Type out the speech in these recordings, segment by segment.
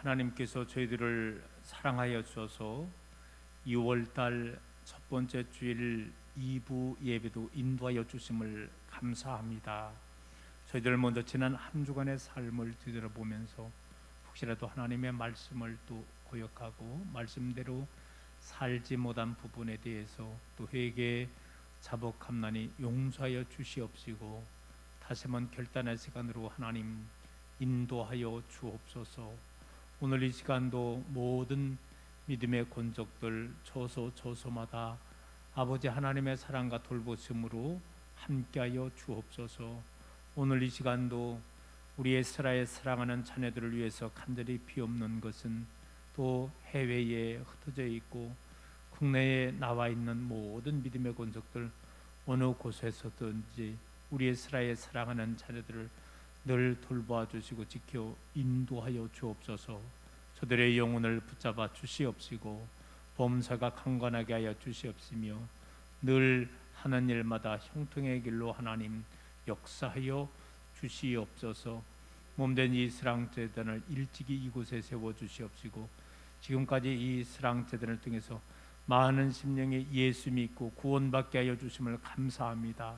하나님께서 저희들을 사랑하여 주셔서 2월달 첫 번째 주일 2부 예배도 인도하여 주심을 감사합니다. 저희들 먼저 지난 한 주간의 삶을 뒤돌아보면서 혹시라도 하나님의 말씀을 또 고역하고 말씀대로 살지 못한 부분에 대해서 또 회개 자복함나니 용서하여 주시옵시고 다시 한번 결단의 시간으로 하나님 인도하여 주옵소서. 오늘 이 시간도 모든 믿음의 권족들 처소마다 아버지 하나님의 사랑과 돌보심으로 함께하여 주옵소서. 오늘 이 시간도 우리 에스라의 사랑하는 자녀들을 위해서 간절히 비옵는 것은 또 해외에 흩어져 있고 국내에 나와 있는 모든 믿음의 권족들 어느 곳에서든지 우리 에스라의 사랑하는 자녀들을 늘 돌보아 주시고 지켜 인도하여 주옵소서. 저들의 영혼을 붙잡아 주시옵시고 범사가 강건하게 하여 주시옵시며 늘 하는 일마다 형통의 길로 하나님 역사하여 주시옵소서. 몸된 이 스랑제단을 일찍이 이곳에 세워 주시옵시고 지금까지 이 스랑제단을 통해서 많은 심령이 예수 믿고 구원받게 하여 주심을 감사합니다.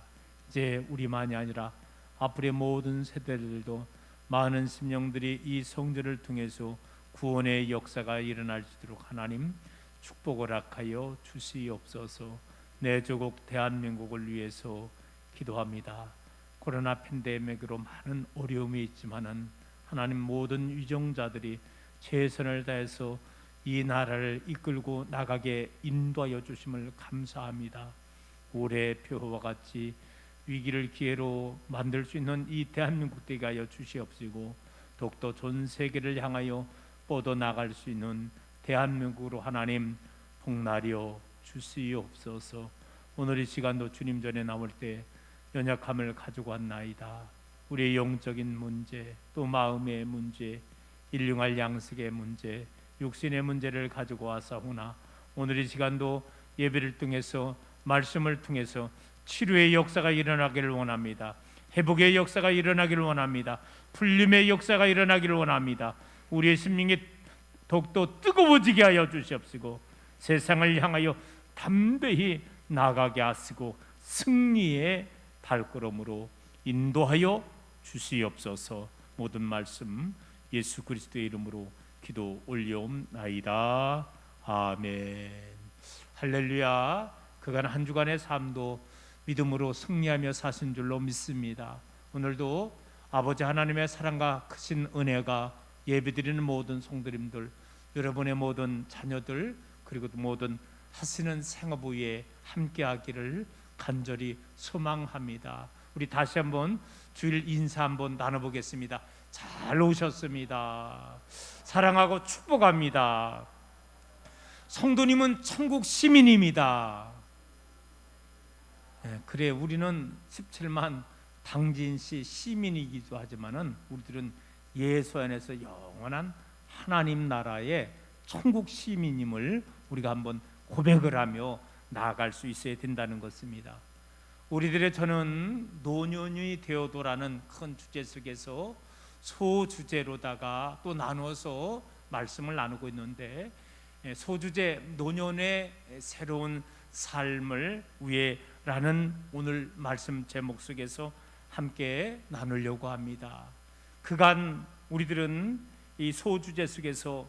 이제 우리만이 아니라 앞으로의 모든 세대들도 많은 심령들이 이 성전을 통해서 구원의 역사가 일어날 수 있도록 하나님 축복을 허락하여 주시옵소서. 내 조국 대한민국을 위해서 기도합니다. 코로나 팬데믹으로 많은 어려움이 있지만은 하나님 모든 위정자들이 최선을 다해서 이 나라를 이끌고 나가게 인도하여 주심을 감사합니다. 올해 표와 같이 위기를 기회로 만들 수 있는 이 대한민국 되게 하여 주시옵시고 더욱더 전 세계를 향하여 뻗어나갈 수 있는 대한민국으로 하나님 복나려 주시옵소서. 오늘 이 시간도 주님 전에 나올 때 연약함을 가지고 왔나이다. 우리의 영적인 문제 또 마음의 문제 일용할 양식의 문제 육신의 문제를 가지고 와사오나 오늘 이 시간도 예배를 통해서 말씀을 통해서 치료의 역사가 일어나기를 원합니다. 회복의 역사가 일어나기를 원합니다. 풀림의 역사가 일어나기를 원합니다. 우리의 심령이 더욱더 뜨거워지게 하여 주시옵시고 세상을 향하여 담대히 나가게 하시고 승리의 발걸음으로 인도하여 주시옵소서. 모든 말씀 예수 그리스도의 이름으로 기도 올려옵나이다. 아멘. 할렐루야. 그간 한 주간의 삶도 믿음으로 승리하며 사신 줄로 믿습니다. 오늘도 아버지 하나님의 사랑과 크신 은혜가 예배드리는 모든 성도님들 여러분의 모든 자녀들 그리고 모든 하시는 생업 위에 함께하기를 간절히 소망합니다. 우리 다시 한번 주일 인사 한번 나눠보겠습니다. 잘 오셨습니다. 사랑하고 축복합니다. 성도님은 천국 시민입니다. 그래 우리는 17만 당진시 시민이기도 하지만은 우리들은 예수 안에서 영원한 하나님 나라의 천국 시민임을 우리가 한번 고백을 하며 나아갈 수 있어야 된다는 것입니다. 우리들의 저는 노년이 되어도라는 큰 주제 속에서 소주제로다가 또 나누어서 말씀을 나누고 있는데 소주제 노년의 새로운 삶을 위해라는 오늘 말씀 제목 속에서 함께 나누려고 합니다. 그간 우리들은 이 소주제 속에서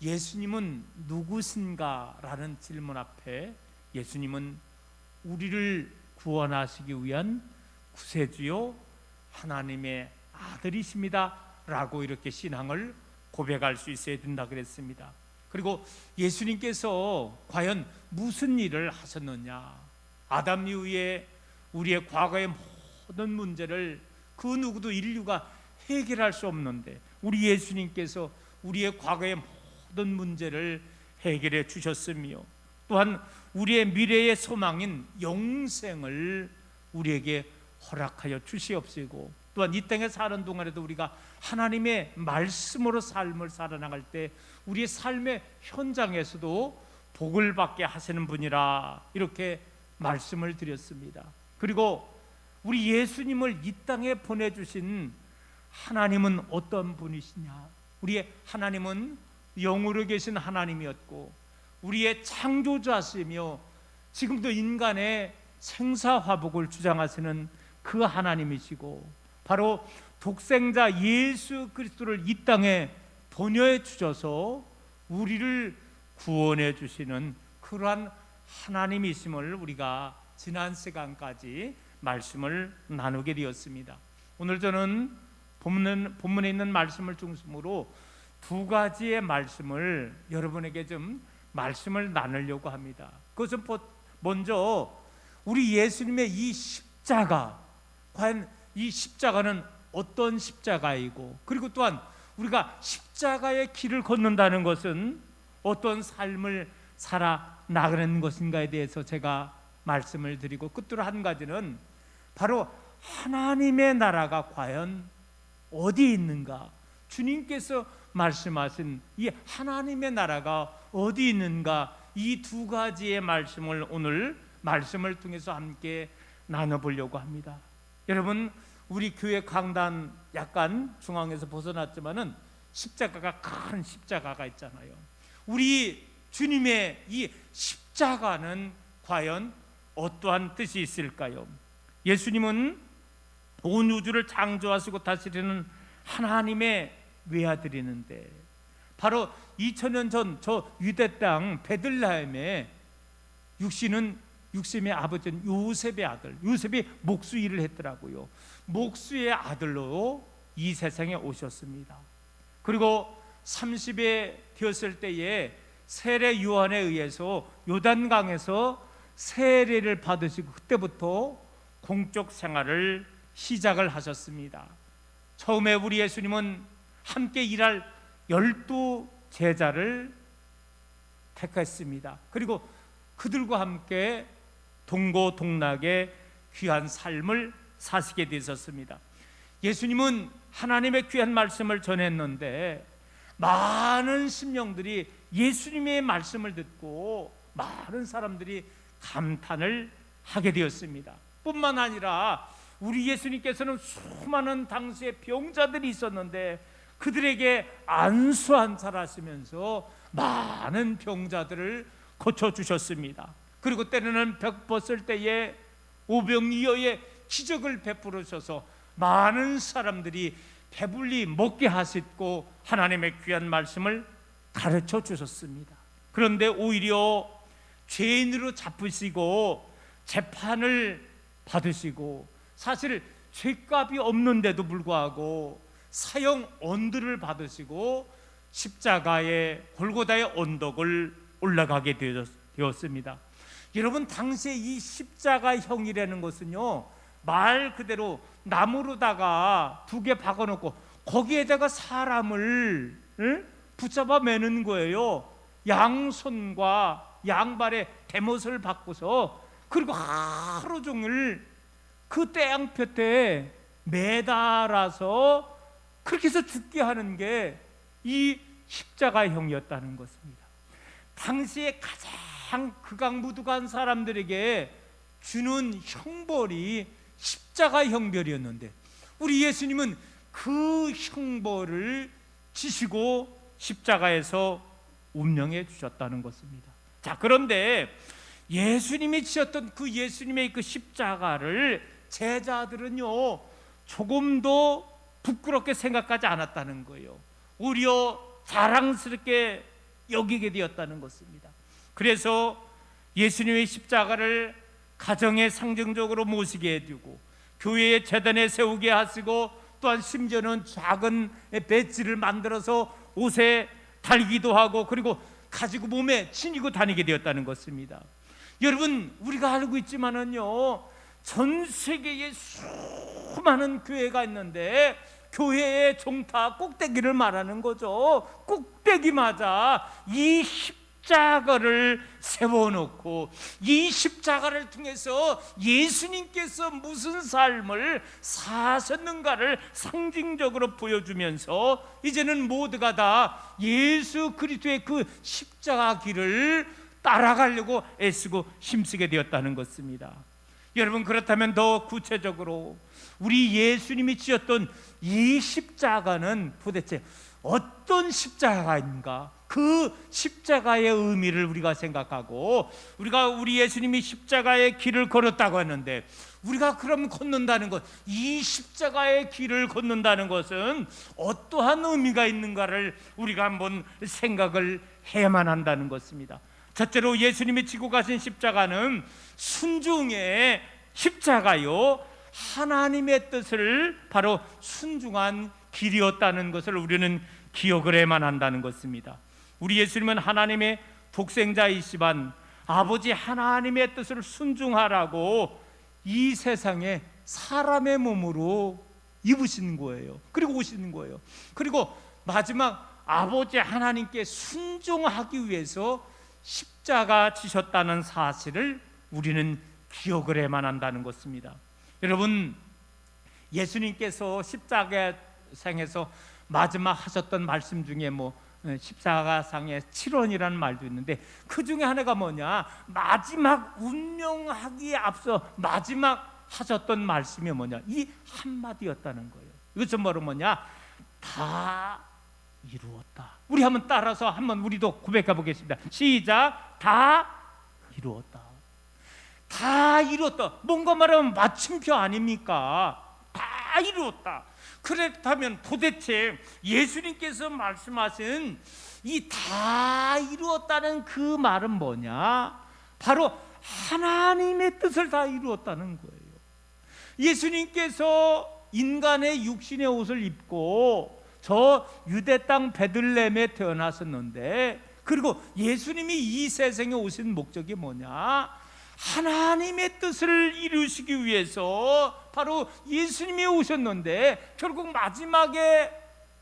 예수님은 누구신가라는 질문 앞에 예수님은 우리를 구원하시기 위한 구세주요 하나님의 아들이십니다 라고 이렇게 신앙을 고백할 수 있어야 된다 그랬습니다. 그리고 예수님께서 과연 무슨 일을 하셨느냐, 아담 이후에 우리의 과거의 모든 문제를 그 누구도 인류가 해결할 수 없는데 우리 예수님께서 우리의 과거의 모든 문제를 해결해 주셨으며 또한 우리의 미래의 소망인 영생을 우리에게 허락하여 주시옵시고 또한 이 땅에 사는 동안에도 우리가 하나님의 말씀으로 삶을 살아나갈 때 우리의 삶의 현장에서도 복을 받게 하시는 분이라 이렇게 말씀을 드렸습니다. 그리고 우리 예수님을 이 땅에 보내주신 하나님은 어떤 분이시냐? 우리의 하나님은 영으로 계신 하나님이었고 우리의 창조자시며 지금도 인간의 생사화복을 주장하시는 그 하나님이시고 바로 독생자 예수 그리스도를 이 땅에 보내어 주셔서 우리를 구원해 주시는 그러한 하나님이심을 우리가 지난 시간까지 말씀을 나누게 되었습니다. 오늘 저는 본문에 있는 말씀을 중심으로 두 가지의 말씀을 여러분에게 좀 말씀을 나누려고 합니다. 그것은 먼저 우리 예수님의 이 십자가, 과연 이 십자가는 어떤 십자가이고, 그리고 또한 우리가 십자가의 길을 걷는다는 것은 어떤 삶을 살아 나가는 것인가에 대해서 제가 말씀을 드리고, 끝으로 한 가지는 바로 하나님의 나라가 과연 어디 있는가, 주님께서 말씀하신 이 하나님의 나라가 어디 있는가, 이 두 가지의 말씀을 오늘 말씀을 통해서 함께 나눠보려고 합니다. 여러분, 우리 교회 강단 약간 중앙에서 벗어났지만은 십자가가, 큰 십자가가 있잖아요. 우리 주님의 이 십자가는 과연 어떠한 뜻이 있을까요? 예수님은 온 우주를 창조하시고 다스리는 하나님의 외아들이는데, 바로 2000년 전 저 유대 땅 베들레헴에 육신의 아버지는 요셉의 아들, 요셉이 목수 일을 했더라고요. 목수의 아들로 이 세상에 오셨습니다. 그리고 30에 되었을 때에 세례 요한에 의해서 요단강에서 세례를 받으시고 그때부터 공적 생활을 시작을 하셨습니다. 처음에 우리 예수님은 함께 일할 12 제자를 택했습니다. 그리고 그들과 함께 동고동락의 귀한 삶을 사시게 되셨습니다. 예수님은 하나님의 귀한 말씀을 전했는데 많은 심령들이 예수님의 말씀을 듣고 많은 사람들이 감탄을 하게 되었습니다. 뿐만 아니라 우리 예수님께서는 수많은 당시에 병자들이 있었는데 그들에게 안수한사를 하시면서 많은 병자들을 고쳐주셨습니다. 그리고 때로는 벽 벗을 때에 오병이어의 기적을 베풀으셔서 많은 사람들이 배불리 먹게 하셨고 하나님의 귀한 말씀을 가르쳐 주셨습니다. 그런데 오히려 죄인으로 잡히시고 재판을 받으시고, 사실 죄값이 없는데도 불구하고 사형 언들을 받으시고 십자가의 골고다의 언덕을 올라가게 되었습니다. 여러분, 당시에 이 십자가형이라는 것은요, 말 그대로 나무로다가 2개 박아놓고 거기에다가 사람을 붙잡아 매는 거예요. 양손과 양발에 대못을 박고서, 그리고 하루 종일 그 태양볕에 매달아서 그렇게 해서 죽게 하는 게 이 십자가형이었다는 것입니다. 당시에 가장 극악무도한 사람들에게 주는 형벌이 십자가 형벌이었는데 우리 예수님은 그 형벌을 지시고 십자가에서 운명해 주셨다는 것입니다. 자, 그런데 예수님이 지셨던 그 예수님의 그 십자가를 제자들은요 조금도 부끄럽게 생각하지 않았다는 거예요. 오히려 자랑스럽게 여기게 되었다는 것입니다. 그래서 예수님의 십자가를 가정에 상징적으로 모시게 해두고 교회의 재단에 세우게 하시고, 또한 심지어는 작은 배지를 만들어서 옷에 달기도 하고, 그리고 가지고 몸에 지니고 다니게 되었다는 것입니다. 여러분, 우리가 알고 있지만은요, 전 세계에 수많은 교회가 있는데 교회의 종타 꼭대기를 말하는 거죠. 꼭대기마다 이 십자가를 세워놓고 이 십자가를 통해서 예수님께서 무슨 삶을 사셨는가를 상징적으로 보여주면서 이제는 모두가 다 예수 그리스도의 그 십자가 길을 따라가려고 애쓰고 힘쓰게 되었다는 것입니다. 여러분, 그렇다면 더 구체적으로 우리 예수님이 지었던 이 십자가는 도대체 어떤 십자가인가, 그 십자가의 의미를 우리가 생각하고, 우리가 우리 예수님이 십자가의 길을 걸었다고 했는데, 우리가 그럼 걷는다는 것, 이 십자가의 길을 걷는다는 것은 어떠한 의미가 있는가를 우리가 한번 생각을 해야만 한다는 것입니다. 첫째로 예수님이 지고 가신 십자가는 순종의 십자가요, 하나님의 뜻을 바로 순종한 길이었다는 것을 우리는 기억을 해야만 한다는 것입니다. 우리 예수님은 하나님의 독생자이시지만 아버지 하나님의 뜻을 순종하라고 이 세상에 사람의 몸으로 입으신 거예요. 그리고 오시는 거예요. 그리고 마지막 아버지 하나님께 순종하기 위해서 십자가 지셨다는 사실을 우리는 기억을 해야만 한다는 것입니다. 여러분, 예수님께서 십자가상에서 마지막 하셨던 말씀 중에 십자가상의 7원이라는 말도 있는데, 그 중에 하나가 뭐냐, 마지막 운명하기에 앞서 마지막 하셨던 말씀이 뭐냐, 이 한마디였다는 거예요. 이것은 뭐냐, 다 이루었다. 우리 한번 따라서 한번 우리도 고백해 보겠습니다. 시작. 다 이루었다. 다 이루었다. 뭔가 말하면 마침표 아닙니까? 다 이루었다. 그렇다면 도대체 예수님께서 말씀하신 이 다 이루었다는 그 말은 뭐냐? 바로 하나님의 뜻을 다 이루었다는 거예요. 예수님께서 인간의 육신의 옷을 입고 저 유대 땅 베들레헴에 태어나셨는데, 그리고 예수님이 이 세상에 오신 목적이 뭐냐? 하나님의 뜻을 이루시기 위해서 바로 예수님이 오셨는데, 결국 마지막에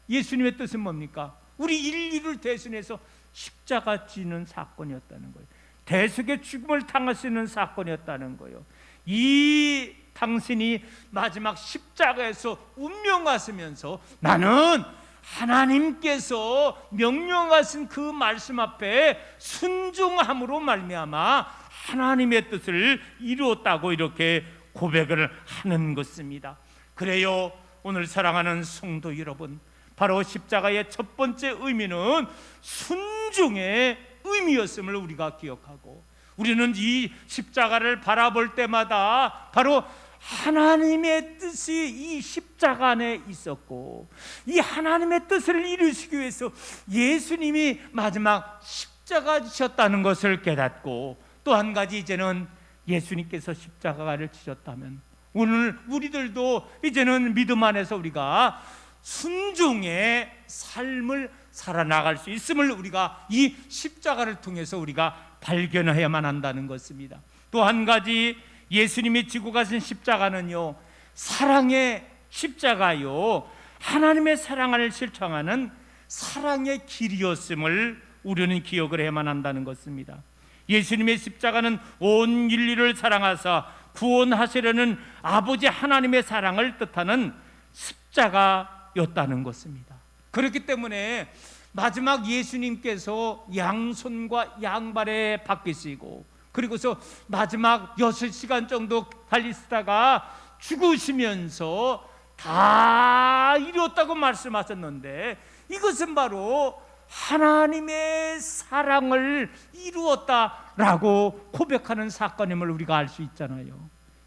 예수님의 뜻은 뭡니까? 우리 인류를 대신해서 십자가 지는 사건이었다는 거예요. 대속의 죽음을 당하시는 사건이었다는 거예요. 이 당신이 마지막 십자가에서 운명하시면서 나는 하나님께서 명령하신 그 말씀 앞에 순종함으로 말미암아 하나님의 뜻을 이루었다고 이렇게 고백을 하는 것입니다. 그래요, 오늘 사랑하는 성도 여러분, 바로 십자가의 첫 번째 의미는 순종의 의미였음을 우리가 기억하고, 우리는 이 십자가를 바라볼 때마다 바로 하나님의 뜻이 이 십자가 안에 있었고, 이 하나님의 뜻을 이루시기 위해서 예수님이 마지막 십자가 지셨다는 것을 깨닫고, 또 한 가지, 이제는 예수님께서 십자가를 지셨다면 오늘 우리들도 이제는 믿음 안에서 우리가 순종의 삶을 살아나갈 수 있음을 우리가 이 십자가를 통해서 우리가 발견해야만 한다는 것입니다. 또 한 가지, 예수님이 지고 가신 십자가는요, 사랑의 십자가요, 하나님의 사랑을 실천하는 사랑의 길이었음을 우리는 기억을 해야만 한다는 것입니다. 예수님의 십자가는 온 인류를 사랑하사 구원하시려는 아버지 하나님의 사랑을 뜻하는 십자가였다는 것입니다. 그렇기 때문에 마지막 예수님께서 양손과 양발에 박히시고, 그리고서 마지막 6시간 정도 달리시다가 죽으시면서 다 이뤘다고 말씀하셨는데, 이것은 바로 하나님의 사랑을 이루었다라고 고백하는 사건임을 우리가 알 수 있잖아요.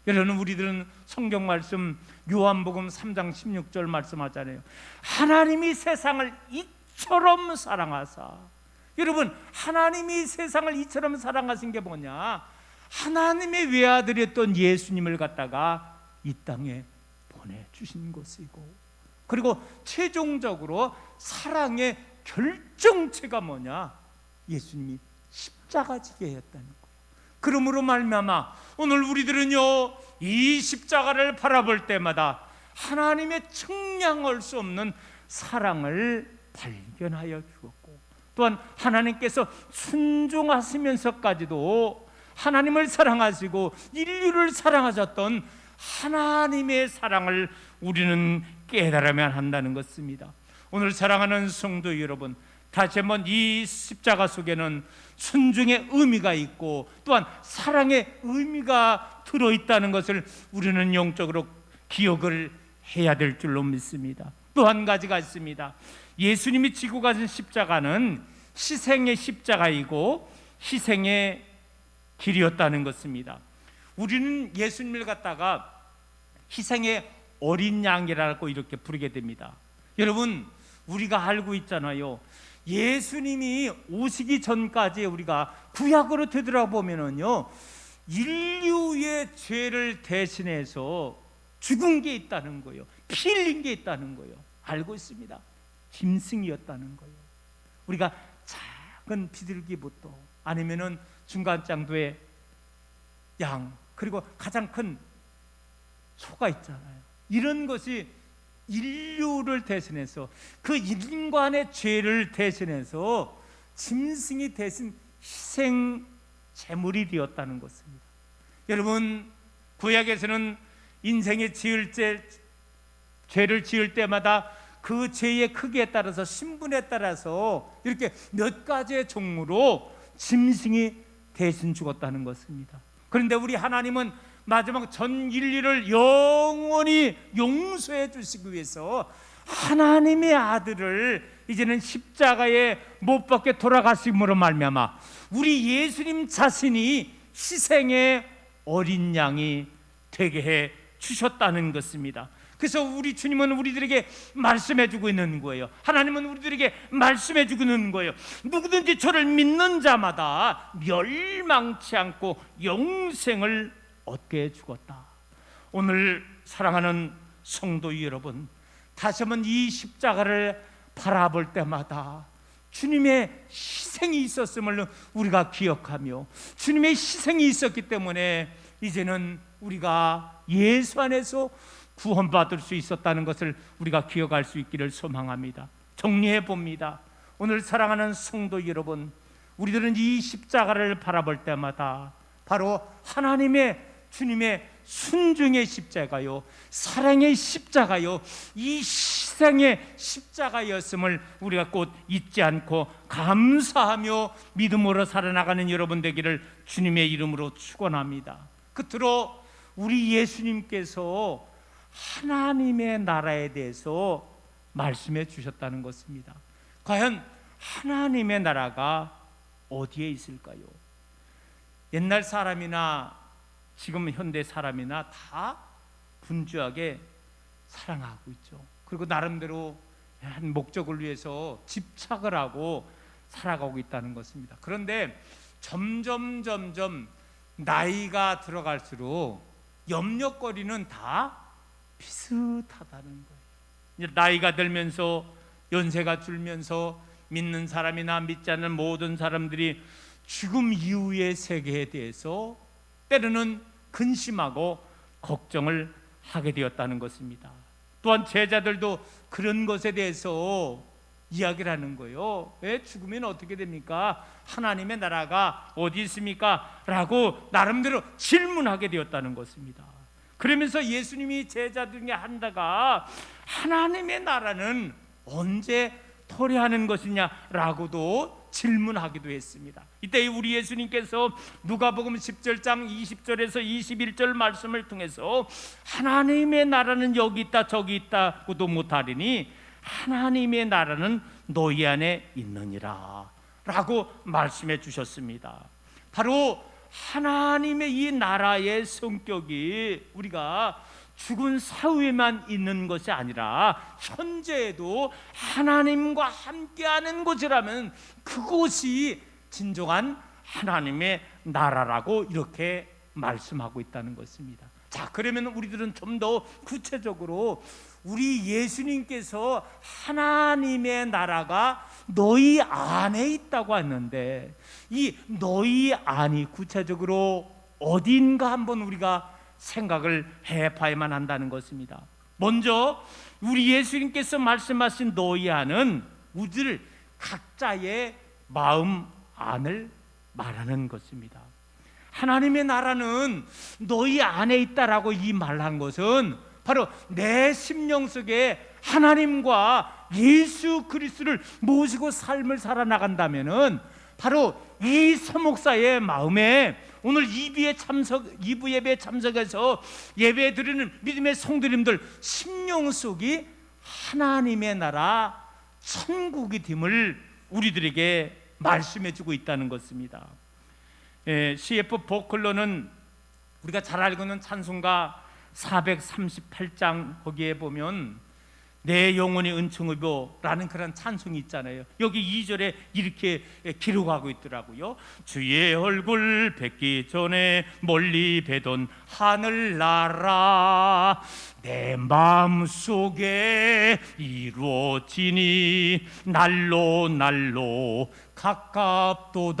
여러분, 우리들은 성경 말씀 요한복음 3장 16절 말씀하잖아요. 하나님이 세상을 이처럼 사랑하사. 여러분, 하나님이 세상을 이처럼 사랑하신 게 뭐냐? 하나님의 외아들이었던 예수님을 갖다가 이 땅에 보내주신 것이고, 그리고 최종적으로 사랑의 결정체가 뭐냐? 예수님이 십자가 지게 했다는 거예요. 그러므로 말미암아 오늘 우리들은요, 이 십자가를 바라볼 때마다 하나님의 청량할 수 없는 사랑을 발견하여 주었고, 또한 하나님께서 순종하시면서까지도 하나님을 사랑하시고 인류를 사랑하셨던 하나님의 사랑을 우리는 깨달아야 한다는 것입니다. 오늘 사랑하는 성도 여러분, 다시 한번 이 십자가 속에는 순종의 의미가 있고 또한 사랑의 의미가 들어있다는 것을 우리는 영적으로 기억을 해야 될 줄로 믿습니다. 또 한 가지가 있습니다. 예수님이 지고 가신 십자가는 희생의 십자가이고 희생의 길이었다는 것입니다. 우리는 예수님을 갖다가 희생의 어린 양이라고 이렇게 부르게 됩니다. 여러분, 우리가 알고 있잖아요. 예수님이 오시기 전까지 우리가 구약으로 되돌아보면요, 인류의 죄를 대신해서 죽은 게 있다는 거예요. 피 흘린 게 있다는 거예요. 알고 있습니다. 짐승이었다는 거예요. 우리가 작은 비둘기부터 아니면은 중간 정도의 양, 그리고 가장 큰 소가 있잖아요. 이런 것이 인류를 대신해서, 그 인간의 죄를 대신해서 짐승이 대신 희생 제물이 되었다는 것입니다. 여러분, 구약에서는 인생에 죄를 지을 때마다 그 죄의 크기에 따라서, 신분에 따라서 이렇게 몇 가지의 종류로 짐승이 대신 죽었다는 것입니다. 그런데 우리 하나님은 마지막 전 인류를 영원히 용서해 주시기 위해서 하나님의 아들을 이제는 십자가에 못 박게 돌아가심으로 말미암아 우리 예수님 자신이 희생의 어린 양이 되게 해 주셨다는 것입니다. 그래서 우리 주님은 우리들에게 말씀해 주고 있는 거예요. 하나님은 우리들에게 말씀해 주고 있는 거예요. 누구든지 저를 믿는 자마다 멸망치 않고 영생을 얻게 해 주었다. 오늘 사랑하는 성도 여러분, 다시 한번 이 십자가를 바라볼 때마다 주님의 희생이 있었음을 우리가 기억하며, 주님의 희생이 있었기 때문에 이제는 우리가 예수 안에서 구원받을 수 있었다는 것을 우리가 기억할 수 있기를 소망합니다. 정리해 봅니다. 오늘 사랑하는 성도 여러분, 우리들은 이 십자가를 바라볼 때마다 바로 하나님의, 주님의 순종의 십자가요, 사랑의 십자가요, 이 희생의 십자가였음을 우리가 꼭 잊지 않고 감사하며 믿음으로 살아나가는 여러분 되기를 주님의 이름으로 축원합니다. 끝으로 우리 예수님께서 하나님의 나라에 대해서 말씀해 주셨다는 것입니다. 과연 하나님의 나라가 어디에 있을까요? 옛날 사람이나 지금 현대 사람이나 다 분주하게 사랑하고 있죠. 그리고 나름대로 한 목적을 위해서 집착을 하고 살아가고 있다는 것입니다. 그런데 점점 나이가 들어갈수록 염려거리는 다 비슷하다는 거예요. 이제 나이가 들면서, 연세가 줄면서 믿는 사람이나 믿지 않는 모든 사람들이 죽음 이후의 세계에 대해서 때로는 근심하고 걱정을 하게 되었다는 것입니다. 또한 제자들도 그런 것에 대해서 이야기를 하는 거예요. 왜 죽으면 어떻게 됩니까? 하나님의 나라가 어디 있습니까? 라고 나름대로 질문하게 되었다는 것입니다. 그러면서 예수님이 제자들에게 한다가 하나님의 나라는 언제 도래하는 것이냐라고도 질문하기도 했습니다. 이때 우리 예수님께서 누가복음 10장 20절에서 21절 말씀을 통해서 하나님의 나라는 여기 있다 저기 있다고도 못하리니 하나님의 나라는 너희 안에 있느니라 라고 말씀해 주셨습니다. 바로 하나님의 이 나라의 성격이 우리가 죽은 사후에만 있는 것이 아니라 현재에도 하나님과 함께하는 곳이라면 그곳이 진정한 하나님의 나라라고 이렇게 말씀하고 있다는 것입니다. 자, 그러면 우리들은 좀 더 구체적으로 우리 예수님께서 하나님의 나라가 너희 안에 있다고 하는데 이 너희 안이 구체적으로 어딘가 한번 우리가 생각을 해봐야만 한다는 것입니다. 먼저 우리 예수님께서 말씀하신 너희 안은 우리들 각자의 마음 안을 말하는 것입니다. 하나님의 나라는 너희 안에 있다라고 이 말한 것은 바로 내 심령 속에 하나님과 예수 그리스도를 모시고 삶을 살아나간다면은 바로 이 서목사의 마음에 오늘 2부 예배에 참석해서 예배 드리는 믿음의 성도님들 심령 속이 하나님의 나라 천국이 됨을 우리들에게 말씀해 주고 있다는 것입니다. CF 보클러는 우리가 잘 알고 있는 찬송가 438장 거기에 보면 내 영혼이 은총을 입어라는 그런 찬송이 있잖아요. 여기 2절에 이렇게 기록하고 있더라고요. 주의 얼굴 뵙기 전에 멀리 뵈던 하늘나라 내 마음속에 이루어지니 날로 날로 가깝도다.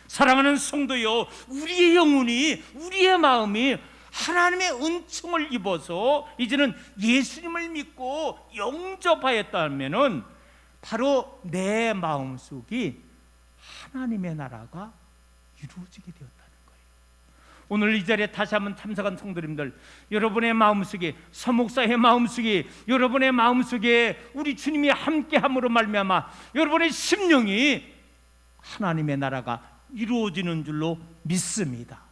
사랑하는 성도요, 우리의 영혼이, 우리의 마음이 하나님의 은총을 입어서 이제는 예수님을 믿고 영접하였다면은 바로 내 마음속이 하나님의 나라가 이루어지게 되었다는 거예요. 오늘 이 자리에 다시 한번 참석한 성도님들, 여러분의 마음속에, 서목사의 마음속에, 여러분의 마음속에 우리 주님이 함께함으로 말미암아 여러분의 심령이 하나님의 나라가 이루어지는 줄로 믿습니다.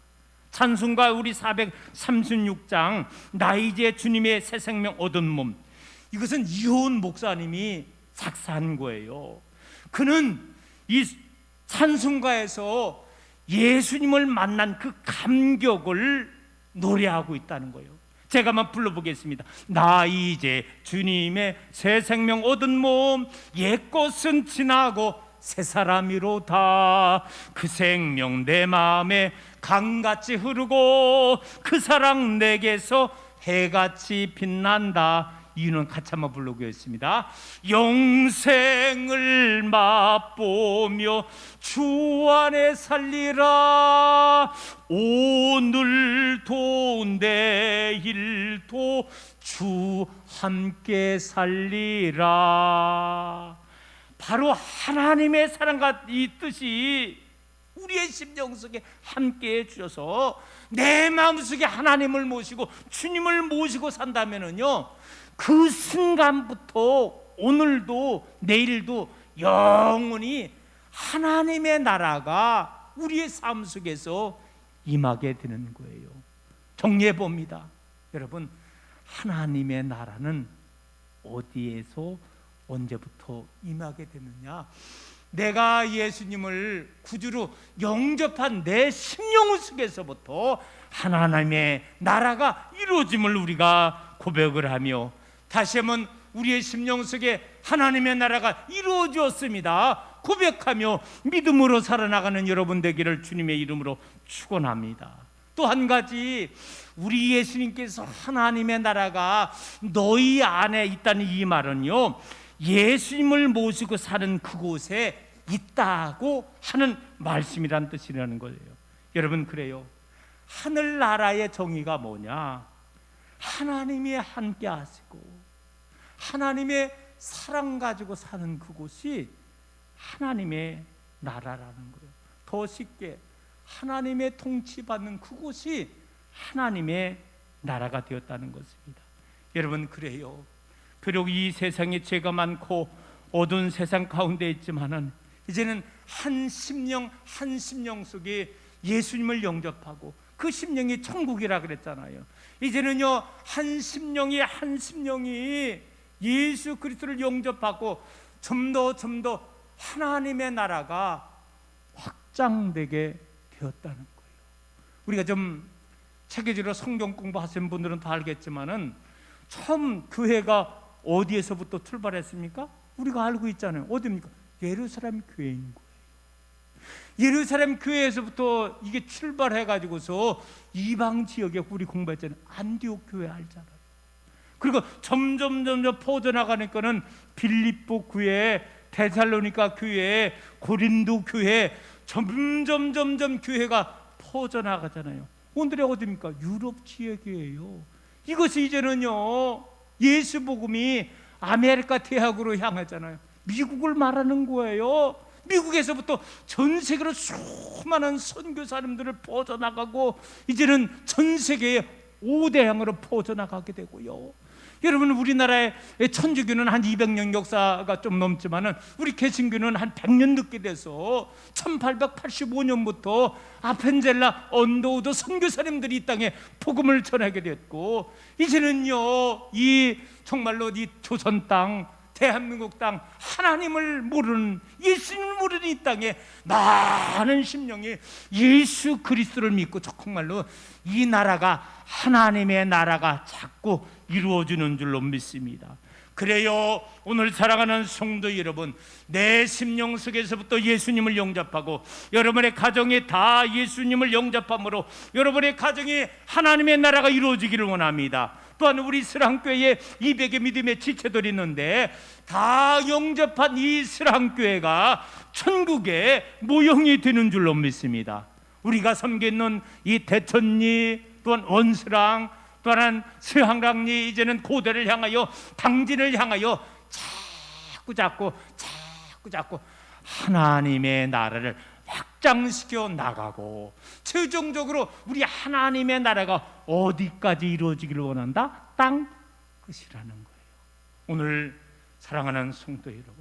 찬송가 우리 436장 나 이제 주님의 새 생명 얻은 몸, 이것은 이호은 목사님이 작사한 거예요. 그는 이 찬송가에서 예수님을 만난 그 감격을 노래하고 있다는 거예요. 제가 한번 불러보겠습니다. 나 이제 주님의 새 생명 얻은 몸, 옛것은 지나고 새 사람이로다. 그 생명 내 마음에 강같이 흐르고 그 사랑 내게서 해같이 빛난다. 이유는 같이 한번 불러보겠습니다. 영생을 맛보며 주 안에 살리라. 오늘도 내일도 주 함께 살리라. 바로 하나님의 사랑과 이 뜻이 우리의 심령 속에 함께 해주셔서 내 마음속에 하나님을 모시고 주님을 모시고 산다면은요, 그 순간부터 오늘도 내일도 영원히 하나님의 나라가 우리의 삶 속에서 임하게 되는 거예요. 정리해 봅니다. 여러분, 하나님의 나라는 어디에서 언제부터 임하게 되느냐? 내가 예수님을 구주로 영접한 내 심령 속에서부터 하나님의 나라가 이루어짐을 우리가 고백을 하며, 다시 한번 우리의 심령 속에 하나님의 나라가 이루어졌습니다 고백하며 믿음으로 살아나가는 여러분 되기를 주님의 이름으로 축원합니다. 또 한 가지, 우리 예수님께서 하나님의 나라가 너희 안에 있다는 이 말은요, 예수님을 모시고 사는 그곳에 있다고 하는 말씀이란 뜻이라는 거예요. 여러분, 그래요. 하늘나라의 정의가 뭐냐? 하나님이 함께 하시고 하나님의 사랑 가지고 사는 그곳이 하나님의 나라라는 거예요. 더 쉽게, 하나님의 통치받는 그곳이 하나님의 나라가 되었다는 것입니다. 여러분, 그래요. 비록 이 세상에 죄가 많고 어두운 세상 가운데 있지만은 이제는 한 심령 한 심령 속에 예수님을 영접하고 그 심령이 천국이라 그랬잖아요. 이제는요, 한 심령이 예수 그리스도를 영접하고 좀 더 하나님의 나라가 확장되게 되었다는 거예요. 우리가 좀 체계적으로 성경 공부하신 분들은 다 알겠지만은 처음 교회가 어디에서부터 출발했습니까? 우리가 알고 있잖아요. 어디입니까? 예루살렘 교회인 거예요. 예루살렘 교회에서부터 이게 출발해가지고서 이방 지역에 우리 공부했잖아요. 안디옥 교회 알잖아요. 그리고 점점 퍼져나가니까는 빌립보 교회, 데살로니가 교회, 고린도 교회, 점점 교회가 퍼져나가잖아요. 오늘의 어디입니까? 유럽 지역이에요. 이것이 이제는요, 예수 복음이 아메리카 대학으로 향하잖아요. 미국을 말하는 거예요. 미국에서부터 전 세계로 수많은 선교사님들을 퍼져나가고 이제는 전 세계의 5대양으로 퍼져나가게 되고요. 여러분, 우리나라의 천주교는 한 200년 역사가 좀 넘지만은 우리 개신교는 한 100년 늦게 돼서 1885년부터 아펜젤라 언더우드 선교사님들이 이 땅에 복음을 전하게 됐고, 이제는요, 이 정말로 이 조선 땅 대한민국 땅 하나님을 모르는, 예수님을 모르는 이 땅에 많은 심령이 예수 그리스도를 믿고 정말로 이 나라가 하나님의 나라가 자꾸 이루어지는 줄로 믿습니다. 그래요, 오늘 사랑하는 성도 여러분, 내 심령 속에서부터 예수님을 영접하고 여러분의 가정이 다 예수님을 영접함으로 여러분의 가정이 하나님의 나라가 이루어지기를 원합니다. 또한 우리 스랑교회에 200의 믿음의 지체들이 있는데 다 영접한 이 스랑교회가 천국의 모형이 되는 줄로 믿습니다. 우리가 섬기는 이 대천리, 또한 원스랑, 또한 스항랑리, 이제는 고대를 향하여, 당진을 향하여 자꾸 하나님의 나라를 확장시켜 나가고, 최종적으로 우리 하나님의 나라가 어디까지 이루어지기를 원한다? 땅 끝이라는 거예요. 오늘 사랑하는 성도 여러분,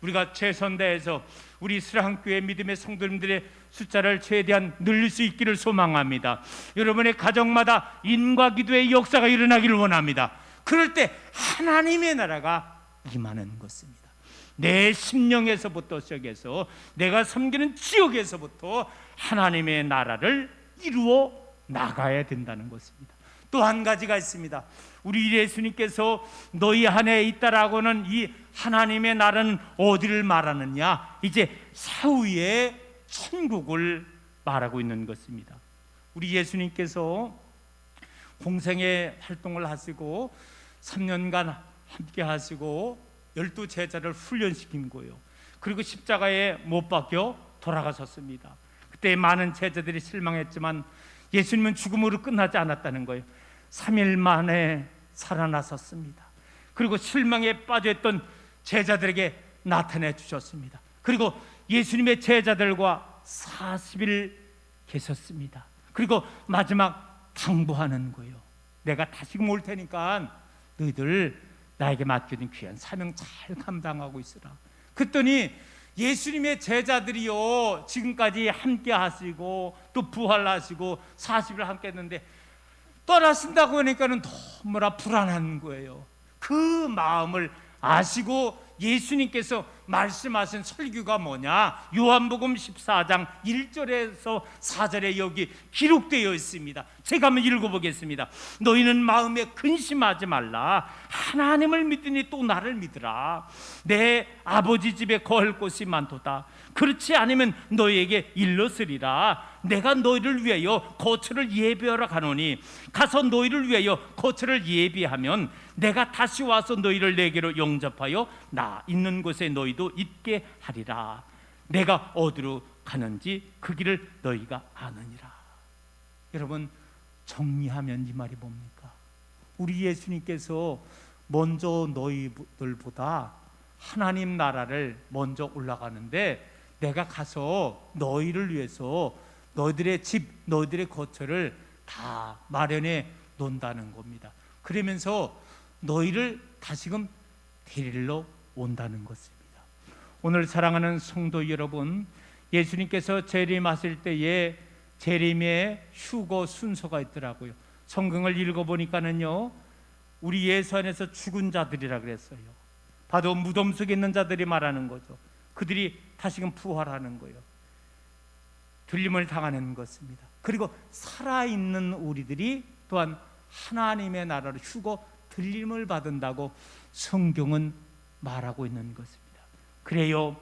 우리가 최선 다해서 우리 스랑교회 믿음의 성도님들의 숫자를 최대한 늘릴 수 있기를 소망합니다. 여러분의 가정마다 인과기도의 역사가 일어나기를 원합니다. 그럴 때 하나님의 나라가 임하는 것입니다. 내 심령에서부터 시작해서 내가 섬기는 지역에서부터 하나님의 나라를 이루어 나가야 된다는 것입니다. 또 한 가지가 있습니다. 우리 예수님께서 너희 안에 있다라고는 이 하나님의 나라는 어디를 말하느냐? 이제 사후의 천국을 말하고 있는 것입니다. 우리 예수님께서 공생의 활동을 하시고 3년간 함께 하시고 12제자를 훈련시킨 거예요. 그리고 십자가에 못 박혀 돌아가셨습니다. 그때 많은 제자들이 실망했지만 예수님은 죽음으로 끝나지 않았다는 거예요. 3일 만에 살아나셨습니다. 그리고 실망에 빠져있던 제자들에게 나타내 주셨습니다. 그리고 예수님의 제자들과 40일 계셨습니다. 그리고 마지막 당부하는 거예요. 내가 다시금 올 테니까 너희들 나에게 맡겨진 귀한 사명 잘 감당하고 있으라. 그랬더니 예수님의 제자들이요, 지금까지 함께 하시고 또 부활하시고 40일 함께 했는데 떠나신다고 하니까는 너무나 불안한 거예요. 그 마음을 아시고 예수님께서 말씀하신 설교가 뭐냐? 요한복음 14장 1절에서 4절에 여기 기록되어 있습니다. 제가 한번 읽어보겠습니다. 너희는 마음에 근심하지 말라. 하나님을 믿으니 또 나를 믿으라. 내 아버지 집에 거할 곳이 많도다. 그렇지 않으면 너희에게 일렀으리라. 내가 너희를 위하여 거처를 예비하러 가노니 가서 너희를 위하여 거처를 예비하면 내가 다시 와서 너희를 내게로 영접하여 나 있는 곳에 너희도 있게 하리라. 내가 어디로 가는지 그 길을 너희가 아느니라. 여러분, 정리하면 이 말이 뭡니까? 우리 예수님께서 먼저 너희들보다 하나님 나라를 먼저 올라가는데 내가 가서 너희를 위해서 너희들의 집, 너희들의 거처를 다 마련해 놓는다는 겁니다. 그러면서 너희를 다시금 데리러 온다는 것입니다. 오늘 사랑하는 성도 여러분, 예수님께서 재림하실 때에 재림의 휴거 순서가 있더라고요. 성경을 읽어보니까는요, 우리 예수 안에서 죽은 자들이라 그랬어요. 바로 무덤 속에 있는 자들이 말하는 거죠. 그들이 다시금 부활하는 거예요. 들림을 당하는 것입니다. 그리고 살아있는 우리들이 또한 하나님의 나라로 휴거 들림을 받는다고 성경은 말하고 있는 것입니다. 그래요,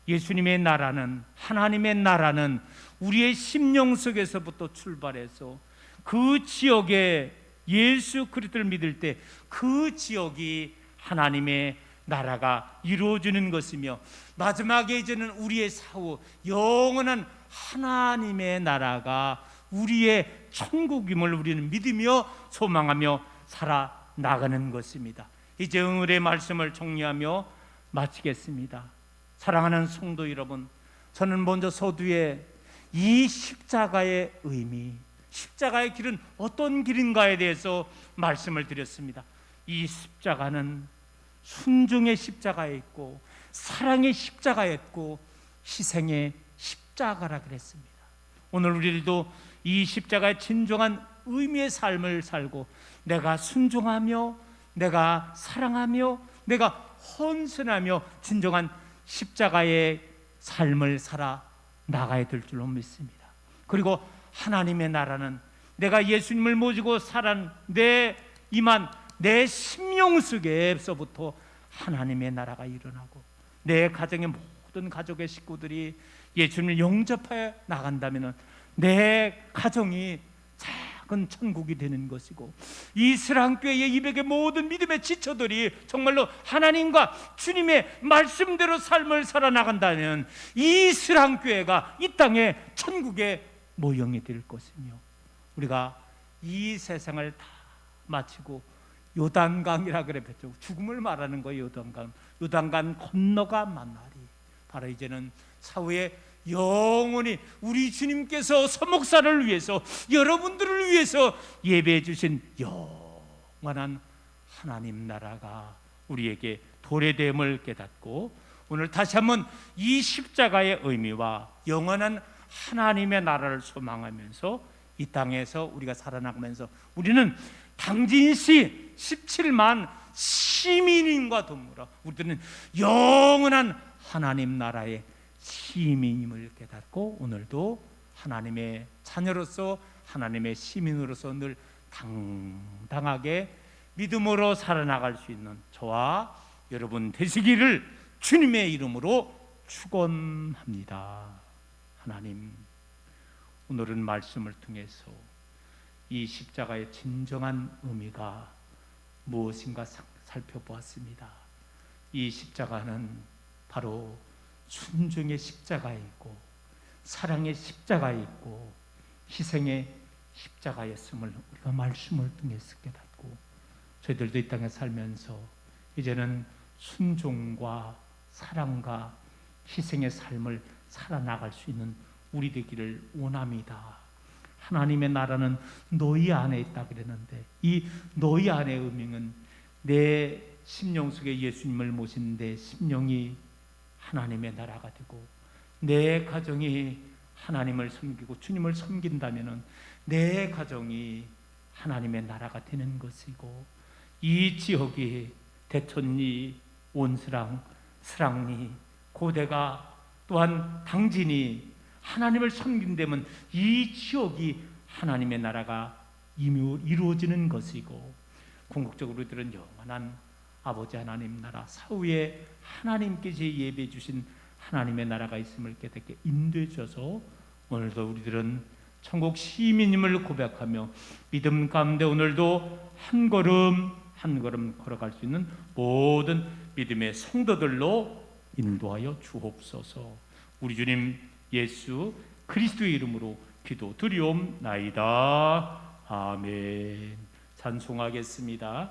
예수님의 나라는, 하나님의 나라는 우리의 심령 속에서부터 출발해서 그 지역에 예수 그리스도를 믿을 때 그 지역이 하나님의 나라가 이루어지는 것이며, 마지막에 이제는 우리의 사후 영원한 하나님의 나라가 우리의 천국임을 우리는 믿으며 소망하며 살아나가는 것입니다. 이제 오늘의 말씀을 정리하며 마치겠습니다. 사랑하는 성도 여러분, 저는 먼저 서두에 이 십자가의 의미, 십자가의 길은 어떤 길인가에 대해서 말씀을 드렸습니다. 이 십자가는 순종의 십자가에 있고 사랑의 십자가에 있고 희생의 십자가라 그랬습니다. 오늘 우리들도 이 십자가의 진정한 의미의 삶을 살고 내가 순종하며 내가 사랑하며 내가 헌신하며 진정한 십자가의 삶을 살아 나가야 될 줄로 믿습니다. 그리고 하나님의 나라는 내가 예수님을 모시고 살아는 내 임한 내 심령 속에서부터 하나님의 나라가 일어나고 내 가정의 모든 가족의 식구들이 예수님을 영접해 나간다면 내 가정이 작은 천국이 되는 것이고, 이 스랑교회의 200의 모든 믿음의 지처들이 정말로 하나님과 주님의 말씀대로 삶을 살아나간다면 이 스랑교회가 이 땅의 천국의 모형이 될 것이며, 우리가 이 세상을 다 마치고 요단강이라 그래 뵀죠. 죽음을 말하는 거예요. 요단강 건너가 만나리. 바로 이제는 사후에 영원히 우리 주님께서 서목사를 위해서, 여러분들을 위해서 예배해 주신 영원한 하나님 나라가 우리에게 도래됨을 깨닫고, 오늘 다시 한번 이 십자가의 의미와 영원한 하나님의 나라를 소망하면서 이 땅에서 우리가 살아나가면서 우리는 당진시 17만 시민인과 더불어 우리들은 영원한 하나님 나라의 시민임을 깨닫고, 오늘도 하나님의 자녀로서 하나님의 시민으로서 늘 당당하게 믿음으로 살아나갈 수 있는 저와 여러분 되시기를 주님의 이름으로 축원합니다. 하나님, 오늘은 말씀을 통해서 이 십자가의 진정한 의미가 무엇인가 살펴보았습니다. 이 십자가는 바로 순종의 십자가이고 사랑의 십자가이고 희생의 십자가였음을 우리가 말씀을 통해서 깨닫고, 저희들도 이 땅에 살면서 이제는 순종과 사랑과 희생의 삶을 살아나갈 수 있는 우리 되기를 원합니다. 하나님의 나라는 너희 안에 있다 그랬는데, 이 너희 안의 의미는 내 심령 속에 예수님을 모신 내 심령이 하나님의 나라가 되고, 내 가정이 하나님을 섬기고 주님을 섬긴다면 내 가정이 하나님의 나라가 되는 것이고, 이 지역이 대천리, 온스랑, 스랑리, 고대가 또한 당진이 하나님을 섬긴다면 이 지역이 하나님의 나라가 이루어지는 것이고, 궁극적으로 우리들은 영원한 아버지 하나님 나라, 사후에 하나님께서 예배해 주신 하나님의 나라가 있음을 깨닫게 인도해 주셔서 오늘도 우리들은 천국 시민임을 고백하며 믿음 가운데 오늘도 한 걸음 한 걸음 걸어갈 수 있는 모든 믿음의 성도들로 인도하여 주옵소서. 우리 주님 예수 그리스도의 이름으로 기도드리옵나이다. 아멘. 찬송하겠습니다.